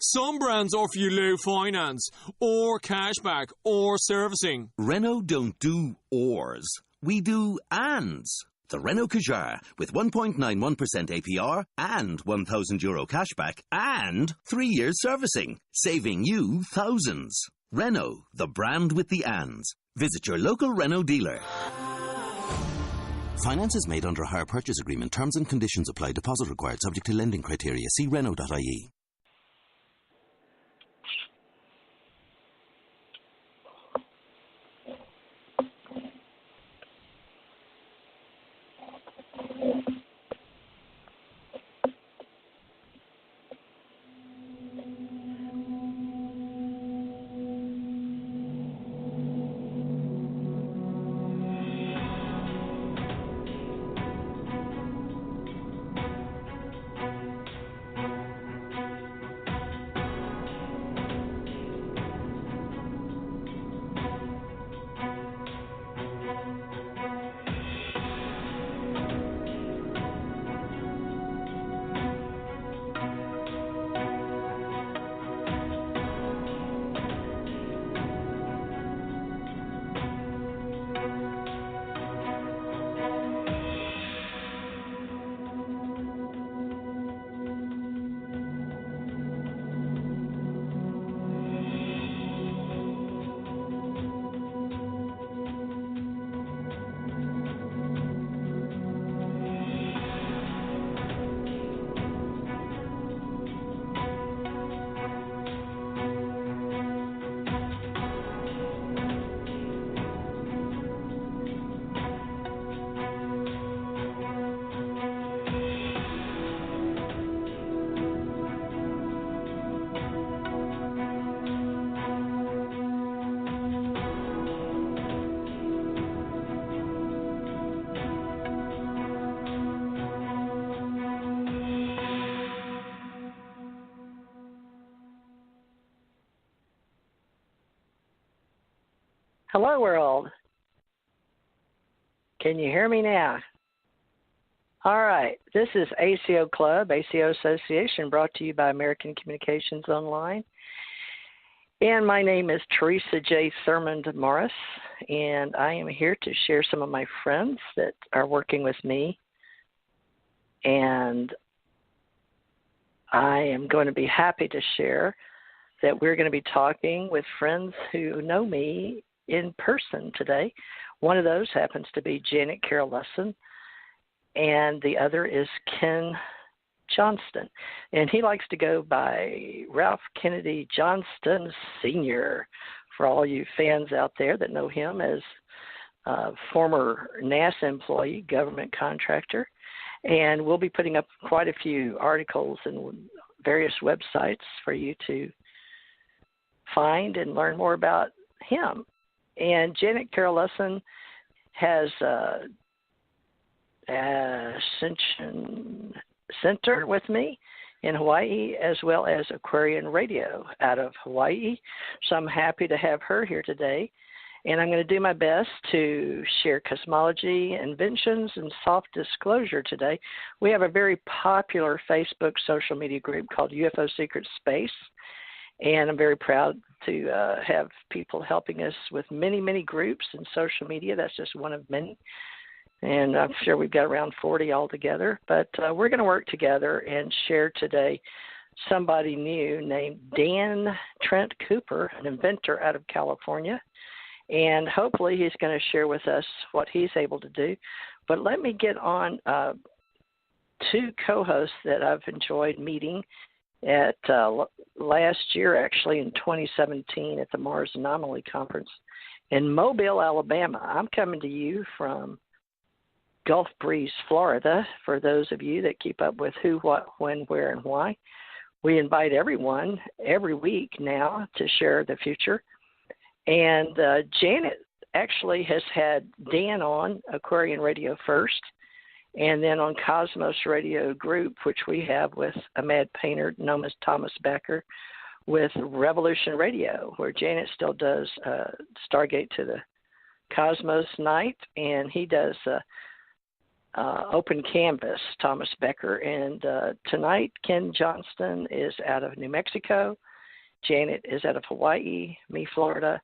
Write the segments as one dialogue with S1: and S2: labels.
S1: Some brands offer you low finance, or cashback, or servicing.
S2: Renault don't do ors. We do ands. The Renault Kadjar with 1.91% APR and €1,000 cashback and 3 years servicing, saving you thousands. Renault, the brand with the ands. Visit your local Renault dealer. Finance is made under a hire purchase agreement. Terms and conditions apply. Deposit required subject to lending criteria. See Renault.ie.
S3: Hello, world. Can you hear me now? All right. This is ACO Club, ACO Association, brought to you by American Communications Online. And my name is Theresa J Thurmond Morris, and I am here to share some of my friends that are working with me. And I am going to be happy to share that we're going to be talking with friends who know me in person today. One of those happens to be Janet Carol Lessin, and the other is Ken Johnston. And he likes to go by Ralph Kennedy Johnston Sr. for all you fans out there that know him as a former NASA employee, government contractor. And we'll be putting up quite a few articles and various websites for you to find and learn more about him. And Janet Carol Lessin has Ascension Center with me in Hawaii, as well as Aquarian Radio out of Hawaii. So I'm happy to have her here today. And I'm going to do my best to share cosmology, inventions, and soft disclosure today. We have a very popular Facebook social media group called UFO SecretSpace. And I'm very proud to have people helping us with many, many groups in social media. That's just one of many. And I'm sure we've got around 40 altogether. But we're going to work together and share today somebody new named Dan Trent Cooper, an inventor out of California. And hopefully he's going to share with us what he's able to do. But let me get on two co-hosts that I've enjoyed meeting at last year, actually in 2017 at the Mars Anomaly Conference in Mobile, Alabama. I'm coming to you from Gulf Breeze, Florida, for those of you that keep up with who, what, when, where, and why. We invite everyone every week now to share the future. And Janet actually has had Dan on Aquarian Radio first, and then on Cosmos Radio Group, which we have with a mad painter, known as Thomas Becker, with Revolution Radio, where Janet still does Stargate to the Cosmos night, and he does Open Canvas, Thomas Becker. And tonight, Ken Johnston is out of New Mexico. Janet is out of Hawaii, me, Florida.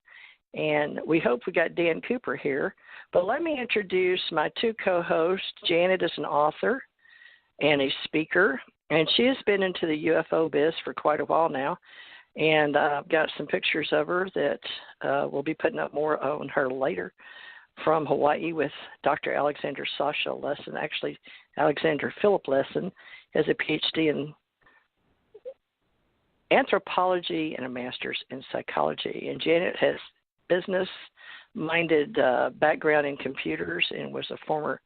S3: And we hope we got Dan Cooper here. But let me introduce my two co-hosts. Janet is an author and a speaker, and she has been into the UFO biz for quite a while now. And I've got some pictures of her that we'll be putting up more on her later from Hawaii with Dr. Alexander Sasha Lessin. Actually, Alexander Philip Lessin has a PhD in anthropology and a master's in psychology. And Janet has business-minded background in computers and was a former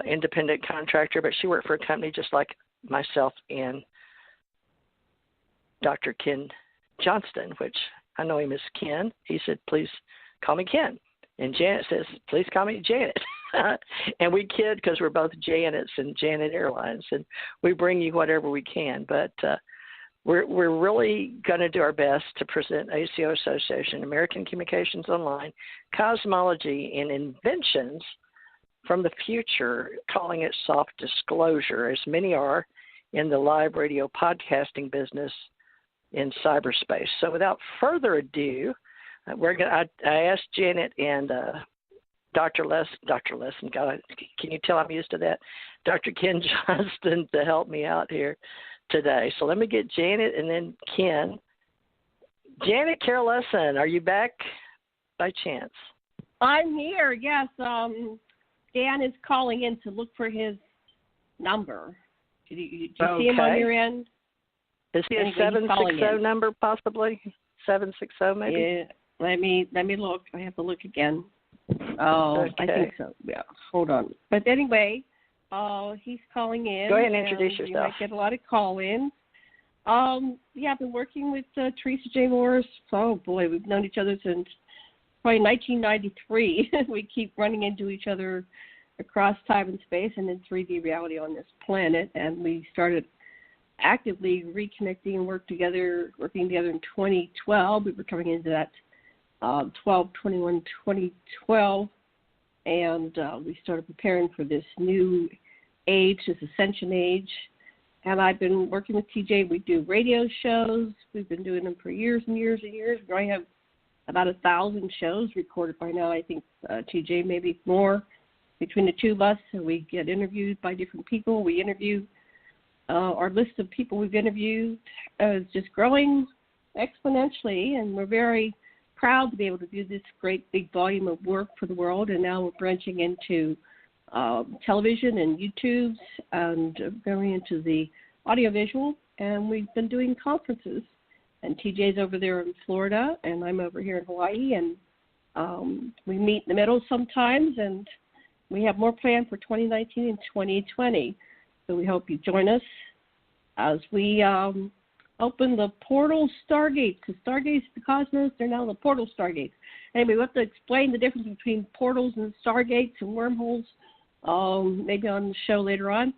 S3: independent contractor, but she worked for a company just like myself and Dr. Ken Johnston, which I know him as Ken. He said, please call me Ken. And Janet says, please call me Janet. And we kid because we're both Janets and Janet Airlines, and we bring you whatever we can. But we're really going to do our best to present ACO Association, American Communications Online, Cosmology, and Inventions from the future, calling it soft disclosure, as many are in the live radio podcasting business in cyberspace. So without further ado, I asked Janet and Dr. Lessin, God, can you tell I'm used to that? Dr. Ken Johnston to help me out here today. So let me get Janet and then Ken. Janet Carol Lessin, are you back by chance?
S4: I'm here, yes. Dan is calling in to look for his number. Did you see him on your end?
S3: Is he a 760 number possibly? 760 maybe?
S4: Yeah. Let me look. I have to look again. Oh, okay. I think so. Yeah. Hold on. But anyway, he's calling in.
S3: Go ahead and introduce yourself.
S4: You might get a lot of call-ins. Yeah, I've been working with Theresa J Morris. Oh boy, we've known each other since probably 1993. We keep running into each other across time and space and in 3D reality on this planet. And we started actively reconnecting and working together in 2012. We were coming into that 12/21/2012, and we started preparing for this new age, this ascension age. And I've been working with TJ. We do radio shows. We've been doing them for years and years and years. We have about 1,000 shows recorded by now. I think TJ maybe more between the two of us. So we get interviewed by different people. We interview. Our list of people we've interviewed is just growing exponentially, and we're very proud to be able to do this great big volume of work for the world. And now we're branching into television and YouTube and going into the audiovisual. And we've been doing conferences. And TJ's over there in Florida, and I'm over here in Hawaii. And we meet in the middle sometimes, and we have more planned for 2019 and 2020. So we hope you join us as we open the portal Stargates. The Stargates, the cosmos, they're now the portal Stargates. Anyway, we have to explain the difference between portals and Stargates and wormholes, maybe on the show later on.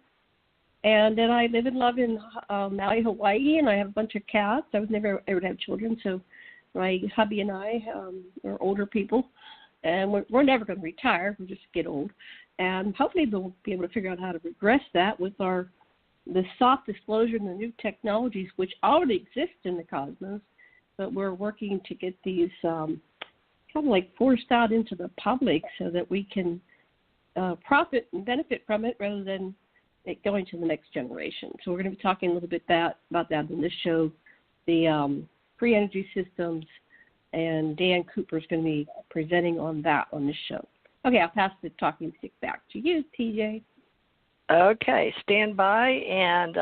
S4: And then I live and love in Maui, Hawaii, and I have a bunch of cats. I was never able to have children, so my hubby and I are older people, and we're never going to retire. We'll just get old. And hopefully we'll be able to figure out how to regress that with the soft disclosure and the new technologies which already exist in the cosmos, but we're working to get these kind of like forced out into the public so that we can profit and benefit from it rather than it going to the next generation. So we're going to be talking a little bit about that in this show, the free energy systems, and Dan Cooper is going to be presenting on that on this show. Okay, I'll pass the talking stick back to you, TJ.
S3: Okay, stand by, and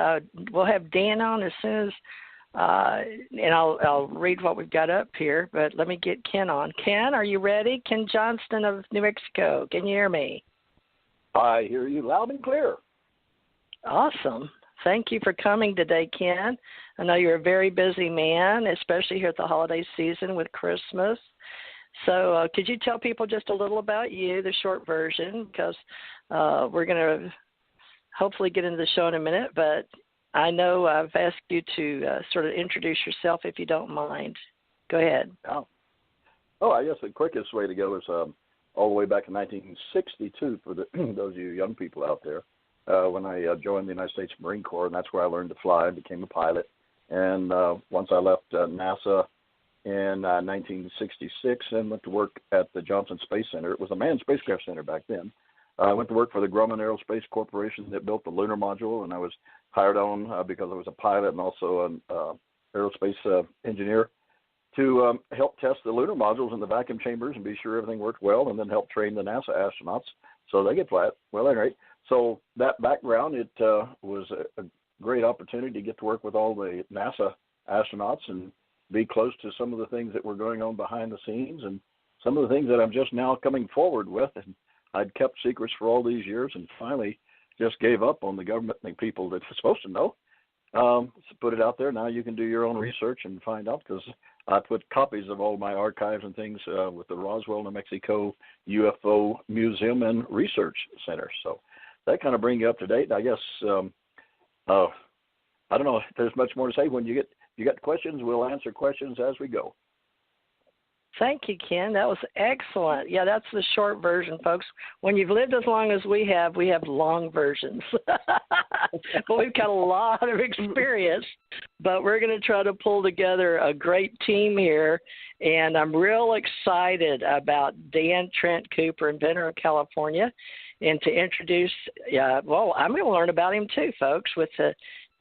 S3: we'll have Dan on as soon as, and I'll read what we've got up here, but let me get Ken on. Ken, are you ready? Ken Johnston of New Mexico. Can you hear me?
S5: I hear you loud and clear.
S3: Awesome. Thank you for coming today, Ken. I know you're a very busy man, especially here at the holiday season with Christmas. So could you tell people just a little about you, the short version, because we're going to hopefully get into the show in a minute, but I know I've asked you to sort of introduce yourself if you don't mind. Go ahead.
S5: Oh, I guess the quickest way to go is all the way back in 1962 for those of you young people out there, when I joined the United States Marine Corps, and that's where I learned to fly and became a pilot. And once I left NASA in 1966 and went to work at the Johnston Space Center. It was a manned spacecraft center back then. I went to work for the Grumman Aerospace Corporation that built the lunar module, and I was hired on because I was a pilot and also an aerospace engineer to help test the lunar modules in the vacuum chambers and be sure everything worked well, and then help train the NASA astronauts so they get flat. Well, anyway, so that background, it was a great opportunity to get to work with all the NASA astronauts and be close to some of the things that were going on behind the scenes and some of the things that I'm just now coming forward with. And I'd kept secrets for all these years and finally just gave up on the government and the people that were supposed to know. Put it out there. Now you can do your own research and find out, because I put copies of all my archives and things with the Roswell, New Mexico UFO Museum and Research Center. So that kind of brings you up to date. I guess, I don't know if there's much more to say. When you got questions, we'll answer questions as we go.
S3: Thank you, Ken. That was excellent. Yeah, that's the short version, folks. When you've lived as long as we have long versions. But we've got a lot of experience, but we're going to try to pull together a great team here. And I'm real excited about Dan Trent Cooper, Inventor of California, and to introduce, I'm going to learn about him too, folks, with the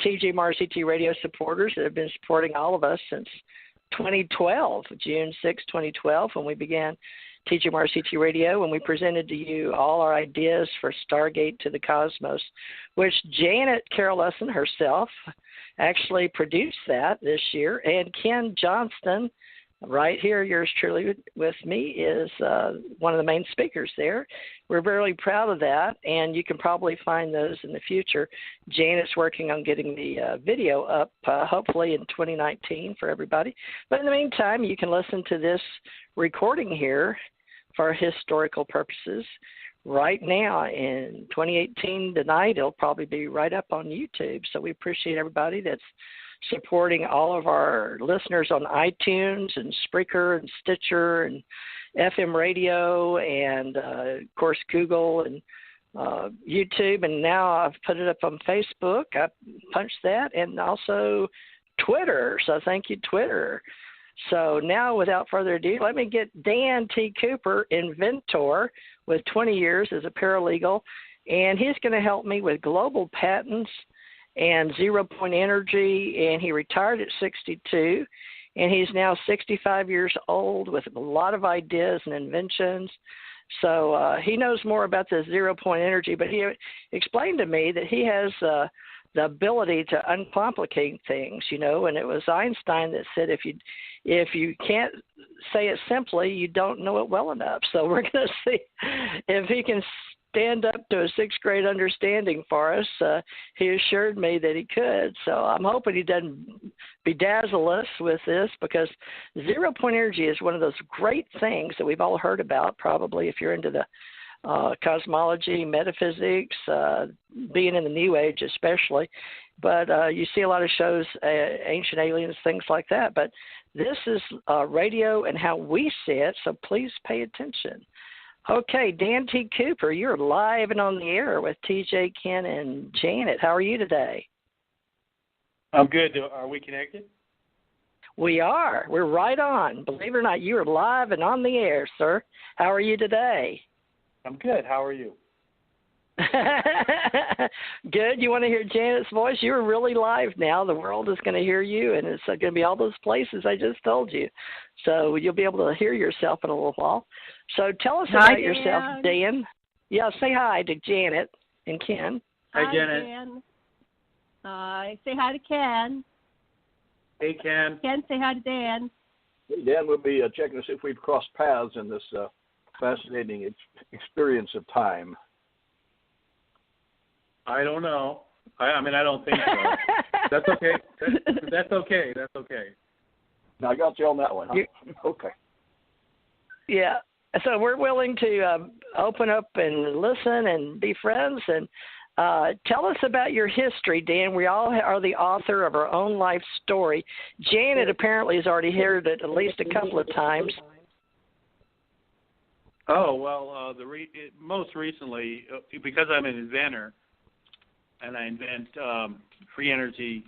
S3: TGMRCT radio supporters that have been supporting all of us since 2012, June 6, 2012, when we began TGMRCT Radio, when we presented to you all our ideas for Stargate to the Cosmos, which Janet Carol Lessin herself actually produced that this year. And Ken Johnston, right here, yours truly with me, is one of the main speakers there. We're very proud of that, and you can probably find those in the future. Janet's working on getting the video up, hopefully in 2019 for everybody. But in the meantime, you can listen to this recording here for historical purposes. Right now in 2018 tonight, it'll probably be right up on YouTube. So we appreciate everybody that's supporting all of our listeners on iTunes and Spreaker and Stitcher and FM radio and, of course, Google and YouTube. And now I've put it up on Facebook. I punched that, and also Twitter. So thank you, Twitter. So now, without further ado, let me get Dan T. Cooper, inventor with 20 years as a paralegal, and he's going to help me with global patents and zero-point energy, and he retired at 62, and he's now 65 years old with a lot of ideas and inventions. So he knows more about the zero-point energy, but he explained to me that he has the ability to uncomplicate things, and it was Einstein that said if you can't say it simply, you don't know it well enough. So we're going to see if he can stand up to a sixth grade understanding for us. He assured me that he could. So I'm hoping he doesn't bedazzle us with this, because zero-point energy is one of those great things that we've all heard about, probably if you're into the cosmology, metaphysics, being in the New Age especially. But you see a lot of shows, Ancient Aliens, things like that. But this is radio and how we see it, so please pay attention. Okay, Dan T. Cooper, you're live and on the air with TJ, Ken, and Janet. How are you today?
S6: I'm good. Are we connected?
S3: We are. We're right on. Believe it or not, you are live and on the air, sir. How are you today?
S6: I'm good. How are you?
S3: Good. You want to hear Janet's voice? You're really live now. The world is going to hear you, and it's going to be all those places I just told you. So you'll be able to hear yourself in a little while. So tell us about yourself, Dan. Yeah, say hi to Janet and Ken.
S6: Hi, Janet.
S4: Dan. Say hi to Ken.
S6: Hey, Ken.
S4: Ken, say hi to Dan.
S5: Hey, Dan, we'll be checking to see if we've crossed paths in this fascinating experience of time.
S6: I don't know. I don't think so. That's okay. That's okay. That's okay.
S5: Now, I got you on that one. Huh? Okay.
S3: Yeah. So we're willing to open up and listen and be friends. And tell us about your history, Dan. We all are the author of our own life story. Janet apparently has already heard it at least a couple of times.
S6: Oh, well, most recently, because I'm an inventor, and I invent free energy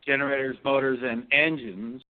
S6: generators, motors, and engines,